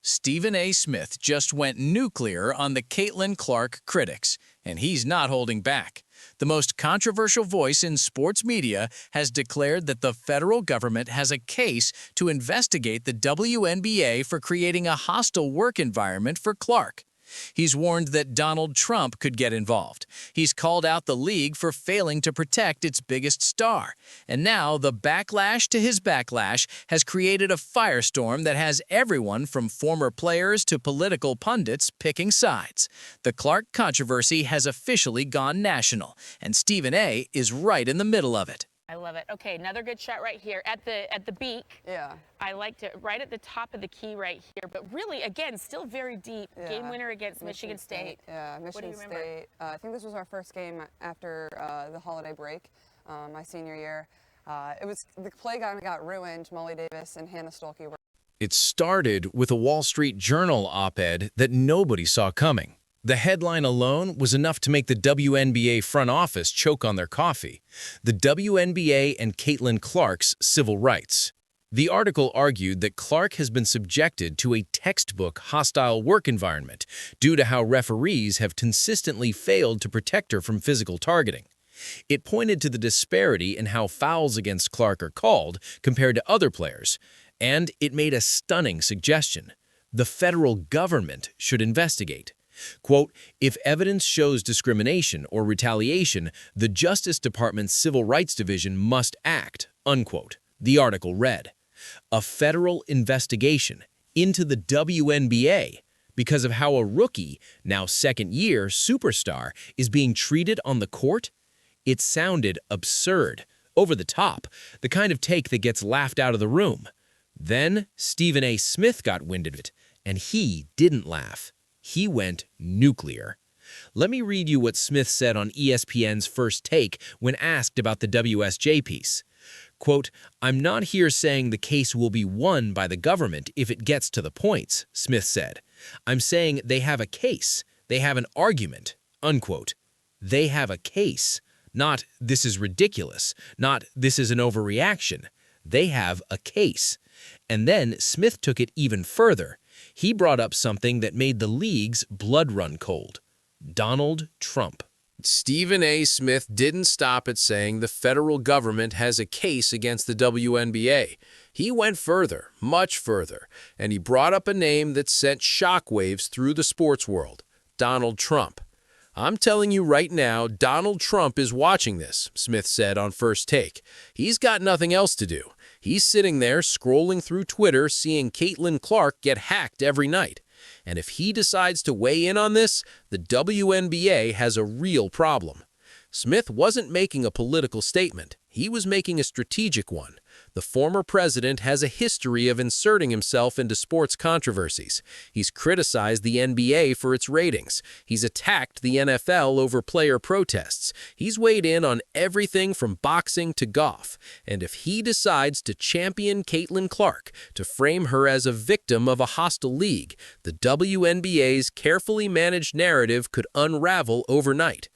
Stephen A. Smith just went nuclear on the Caitlin Clark critics, and he's not holding back. The most controversial voice in sports media has declared that the federal government has a case to investigate the WNBA for creating a hostile work environment for Clark. He's warned that Donald Trump could get involved. He's called out the league for failing to protect its biggest star. And now the backlash to his backlash has created a firestorm that has everyone from former players to political pundits picking sides. The Clark controversy has officially gone national, and Stephen A. is right in the middle of it. I love it. Okay, another good shot right here at the beak. Yeah. I liked it right at the top of the key right here, but really, again, still very deep. Yeah. Game winner against Michigan State. Yeah, Michigan State. I think this was our first game after the holiday break, my senior year. The play kind of got ruined. Molly Davis and Hannah Stolke were. It started with a Wall Street Journal op-ed that nobody saw coming. The headline alone was enough to make the WNBA front office choke on their coffee. The WNBA and Caitlin Clark's civil rights. The article argued that Clark has been subjected to a textbook hostile work environment due to how referees have consistently failed to protect her from physical targeting. It pointed to the disparity in how fouls against Clark are called compared to other players, and it made a stunning suggestion. The federal government should investigate. Quote, if evidence shows discrimination or retaliation, the Justice Department's Civil Rights Division must act, unquote. The article read, a federal investigation into the WNBA because of how a rookie, now second-year superstar, is being treated on the court? It sounded absurd, over the top, the kind of take that gets laughed out of the room. Then Stephen A. Smith got wind of it, and he didn't laugh. He went nuclear. Let me read you what Smith said on ESPN's First Take when asked about the WSJ piece. Quote, I'm not here saying the case will be won by the government if it gets to the points, Smith said. I'm saying they have a case. They have an argument, unquote. They have a case. Not, this is ridiculous. Not, this is an overreaction. They have a case. And then Smith took it even further. He brought up something that made the league's blood run cold. Donald Trump. Stephen A. Smith didn't stop at saying the federal government has a case against the WNBA. He went further, much further, and he brought up a name that sent shockwaves through the sports world, Donald Trump. I'm telling you right now, Donald Trump is watching this, Smith said on First Take. He's got nothing else to do. He's sitting there scrolling through Twitter seeing Caitlin Clark get hacked every night. And if he decides to weigh in on this, the WNBA has a real problem. Smith wasn't making a political statement. He was making a strategic one. The former president has a history of inserting himself into sports controversies. He's criticized the NBA for its ratings. He's attacked the NFL over player protests. He's weighed in on everything from boxing to golf. And if he decides to champion Caitlin Clark, to frame her as a victim of a hostile league, the WNBA's carefully managed narrative could unravel overnight.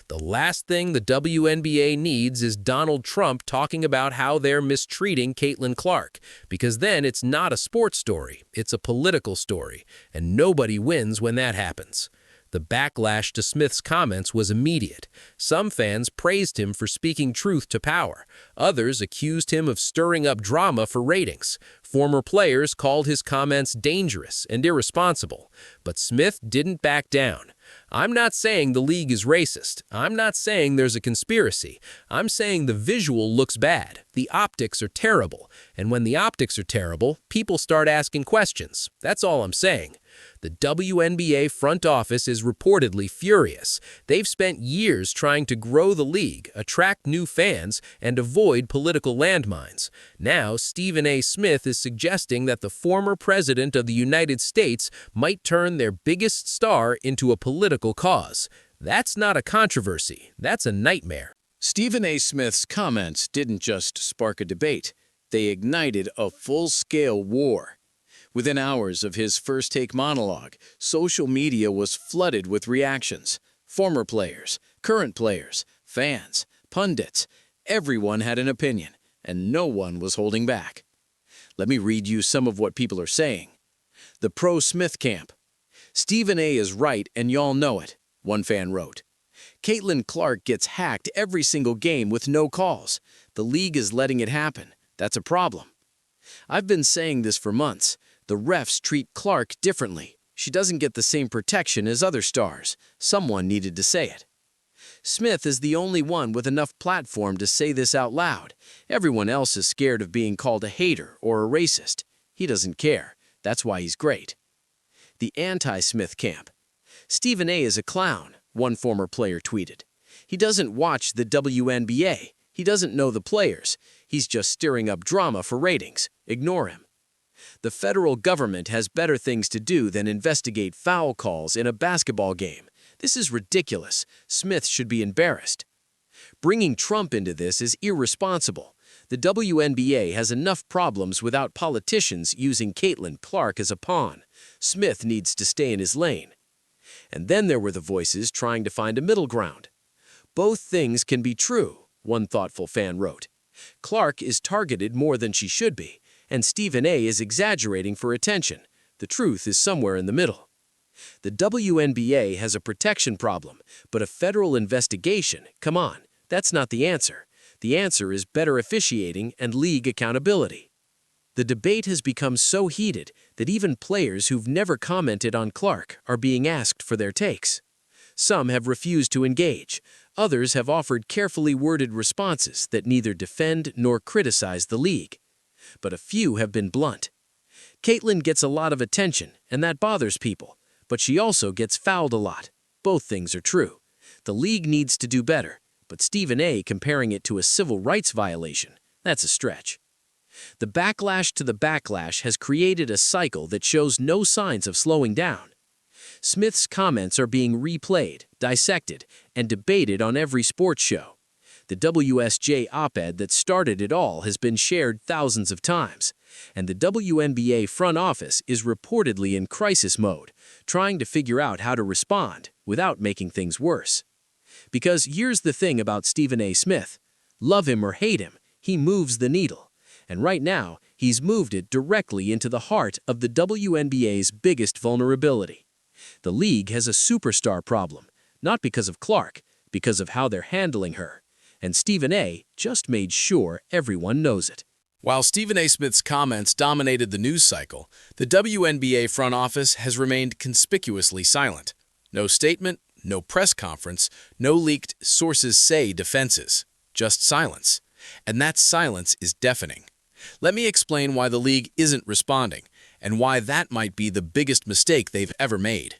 The last thing the WNBA needs is Donald Trump talking about how they're mistreating Caitlin Clark, because then it's not a sports story, it's a political story, and nobody wins when that happens. The backlash to Smith's comments was immediate. Some fans praised him for speaking truth to power. Others accused him of stirring up drama for ratings. Former players called his comments dangerous and irresponsible. But Smith didn't back down. I'm not saying the league is racist. I'm not saying there's a conspiracy. I'm saying the visual looks bad. The optics are terrible. And when the optics are terrible, people start asking questions. That's all I'm saying. The WNBA front office is reportedly furious. They've spent years trying to grow the league, attract new fans, and avoid political landmines. Now, Stephen A. Smith is suggesting that the former president of the United States might turn their biggest star into a political cause. That's not a controversy. That's a nightmare. Stephen A. Smith's comments didn't just spark a debate. They ignited a full-scale war. Within hours of his First Take monologue, social media was flooded with reactions. Former players, current players, fans, pundits, everyone had an opinion, and no one was holding back. Let me read you some of what people are saying. The pro-Smith camp. "Stephen A. is right and y'all know it," one fan wrote. "Caitlin Clark gets hacked every single game with no calls. The league is letting it happen. That's a problem. I've been saying this for months. The refs treat Clark differently. She doesn't get the same protection as other stars. Someone needed to say it." Smith is the only one with enough platform to say this out loud. Everyone else is scared of being called a hater or a racist. He doesn't care. That's why he's great. The anti-Smith camp. "Stephen A. is a clown," one former player tweeted. "He doesn't watch the WNBA. He doesn't know the players. He's just stirring up drama for ratings. Ignore him." The federal government has better things to do than investigate foul calls in a basketball game. This is ridiculous. Smith should be embarrassed. Bringing Trump into this is irresponsible. The WNBA has enough problems without politicians using Caitlin Clark as a pawn. Smith needs to stay in his lane. And then there were the voices trying to find a middle ground. "Both things can be true," one thoughtful fan wrote. "Clark is targeted more than she should be, and Stephen A. is exaggerating for attention. The truth is somewhere in the middle." The WNBA has a protection problem, but a federal investigation, come on, that's not the answer. The answer is better officiating and league accountability. The debate has become so heated that even players who've never commented on Clark are being asked for their takes. Some have refused to engage. Others have offered carefully worded responses that neither defend nor criticize the league. But a few have been blunt. "Caitlin gets a lot of attention, and that bothers people, but she also gets fouled a lot. Both things are true. The league needs to do better, but Stephen A. comparing it to a civil rights violation, that's a stretch." The backlash to the backlash has created a cycle that shows no signs of slowing down. Smith's comments are being replayed, dissected, and debated on every sports show. The WSJ op-ed that started it all has been shared thousands of times, and the WNBA front office is reportedly in crisis mode, trying to figure out how to respond without making things worse. Because here's the thing about Stephen A. Smith. Love him or hate him, he moves the needle. And right now, he's moved it directly into the heart of the WNBA's biggest vulnerability. The league has a superstar problem, not because of Clark, because of how they're handling her. And Stephen A. just made sure everyone knows it. While Stephen A. Smith's comments dominated the news cycle, the WNBA front office has remained conspicuously silent. No statement, no press conference, no leaked "sources say" defenses. Just silence. And that silence is deafening. Let me explain why the league isn't responding, and why that might be the biggest mistake they've ever made.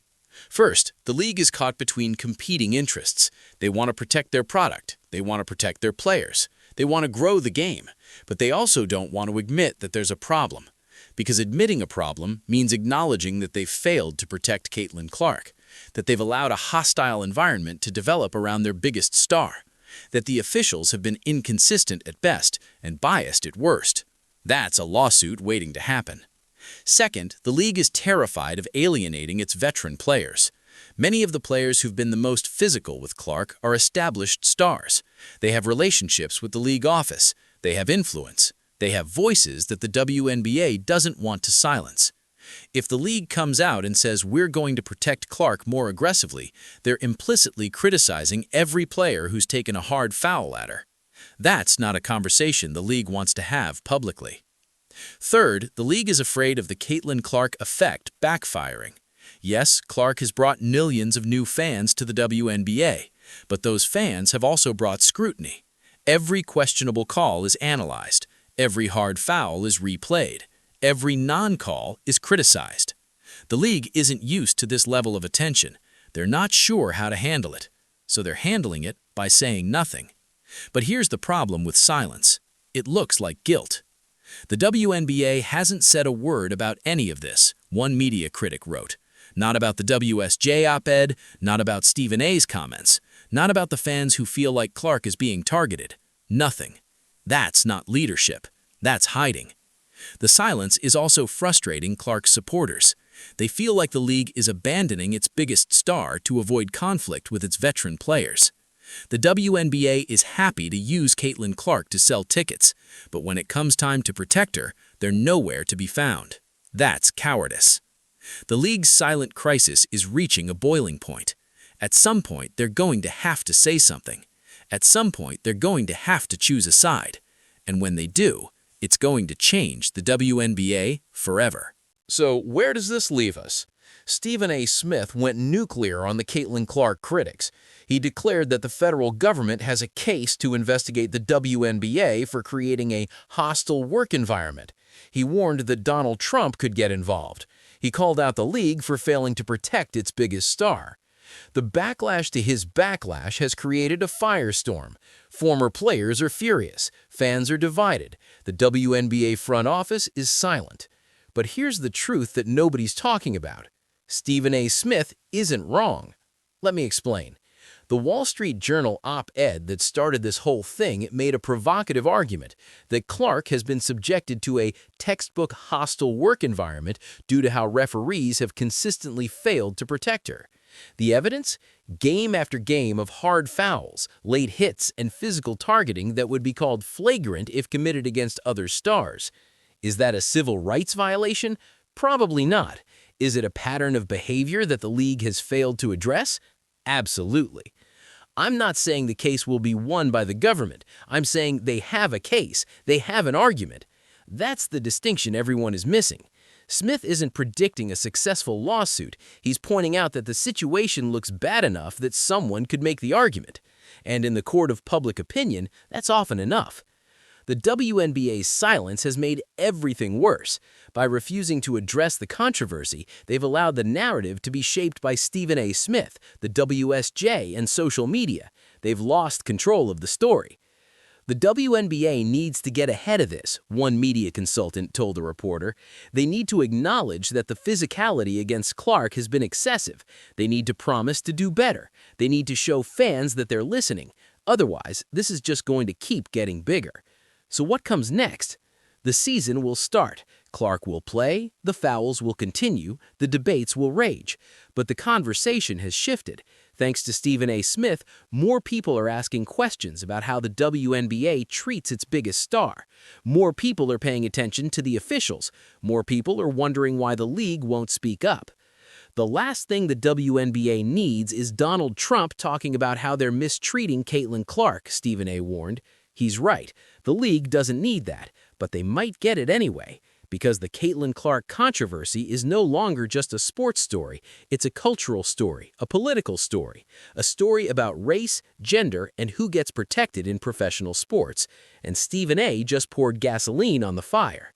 First, the league is caught between competing interests. They want to protect their product. They want to protect their players. They want to grow the game. But they also don't want to admit that there's a problem. Because admitting a problem means acknowledging that they've failed to protect Caitlin Clark, that they've allowed a hostile environment to develop around their biggest star, that the officials have been inconsistent at best and biased at worst. That's a lawsuit waiting to happen. Second, the league is terrified of alienating its veteran players. Many of the players who've been the most physical with Clark are established stars. They have relationships with the league office. They have influence. They have voices that the WNBA doesn't want to silence. If the league comes out and says we're going to protect Clark more aggressively, they're implicitly criticizing every player who's taken a hard foul at her. That's not a conversation the league wants to have publicly. Third, the league is afraid of the Caitlin Clark effect backfiring. Yes, Clark has brought millions of new fans to the WNBA, but those fans have also brought scrutiny. Every questionable call is analyzed. Every hard foul is replayed. Every non-call is criticized. The league isn't used to this level of attention. They're not sure how to handle it, so they're handling it by saying nothing. But here's the problem with silence. It looks like guilt. The WNBA hasn't said a word about any of this, one media critic wrote. Not about the WSJ op-ed, not about Stephen A.'s comments, not about the fans who feel like Clark is being targeted. Nothing. That's not leadership. That's hiding. The silence is also frustrating Clark's supporters. They feel like the league is abandoning its biggest star to avoid conflict with its veteran players. The WNBA is happy to use Caitlin Clark to sell tickets, but when it comes time to protect her, they're nowhere to be found. That's cowardice. The league's silent crisis is reaching a boiling point. At some point, they're going to have to say something. At some point, they're going to have to choose a side. And when they do, it's going to change the WNBA forever. So where does this leave us? Stephen A. Smith went nuclear on the Caitlin Clark critics. He declared that the federal government has a case to investigate the WNBA for creating a hostile work environment. He warned that Donald Trump could get involved. He called out the league for failing to protect its biggest star. The backlash to his backlash has created a firestorm. Former players are furious. Fans are divided. The WNBA front office is silent. But here's the truth that nobody's talking about. Stephen A. Smith isn't wrong. Let me explain. The Wall Street Journal op-ed that started this whole thing made a provocative argument that Clark has been subjected to a textbook hostile work environment due to how referees have consistently failed to protect her. The evidence? Game after game of hard fouls, late hits, and physical targeting that would be called flagrant if committed against other stars. Is that a civil rights violation? Probably not. Is it a pattern of behavior that the league has failed to address? Absolutely. I'm not saying the case will be won by the government. I'm saying they have a case. They have an argument. That's the distinction everyone is missing. Smith isn't predicting a successful lawsuit. He's pointing out that the situation looks bad enough that someone could make the argument. And in the court of public opinion, that's often enough. The WNBA's silence has made everything worse. By refusing to address the controversy, they've allowed the narrative to be shaped by Stephen A. Smith, the WSJ, and social media. They've lost control of the story. The WNBA needs to get ahead of this, one media consultant told a reporter. They need to acknowledge that the physicality against Clark has been excessive. They need to promise to do better. They need to show fans that they're listening. Otherwise, this is just going to keep getting bigger. So what comes next? The season will start. Clark will play, the fouls will continue, the debates will rage. But the conversation has shifted. Thanks to Stephen A. Smith, more people are asking questions about how the WNBA treats its biggest star. More people are paying attention to the officials. More people are wondering why the league won't speak up. The last thing the WNBA needs is Donald Trump talking about how they're mistreating Caitlin Clark, Stephen A. warned. He's right. The league doesn't need that, but they might get it anyway, because the Caitlin Clark controversy is no longer just a sports story. It's a cultural story, a political story, a story about race, gender, and who gets protected in professional sports. And Stephen A. just poured gasoline on the fire.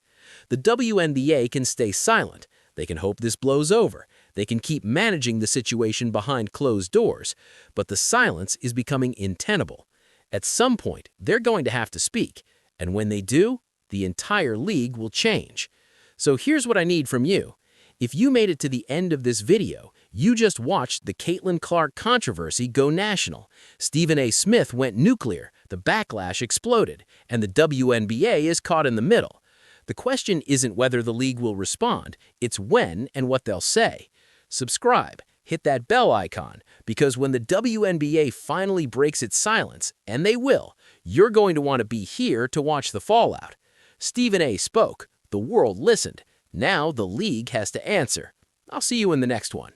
The WNBA can stay silent. They can hope this blows over. They can keep managing the situation behind closed doors. But the silence is becoming untenable. At some point, they're going to have to speak, and when they do, the entire league will change. So here's what I need from you. If you made it to the end of this video, you just watched the Caitlin Clark controversy go national. Stephen A. Smith went nuclear, the backlash exploded, and the WNBA is caught in the middle. The question isn't whether the league will respond, it's when and what they'll say. Subscribe. Hit that bell icon, because when the WNBA finally breaks its silence, and they will, you're going to want to be here to watch the fallout. Stephen A. spoke. The world listened. Now the league has to answer. I'll see you in the next one.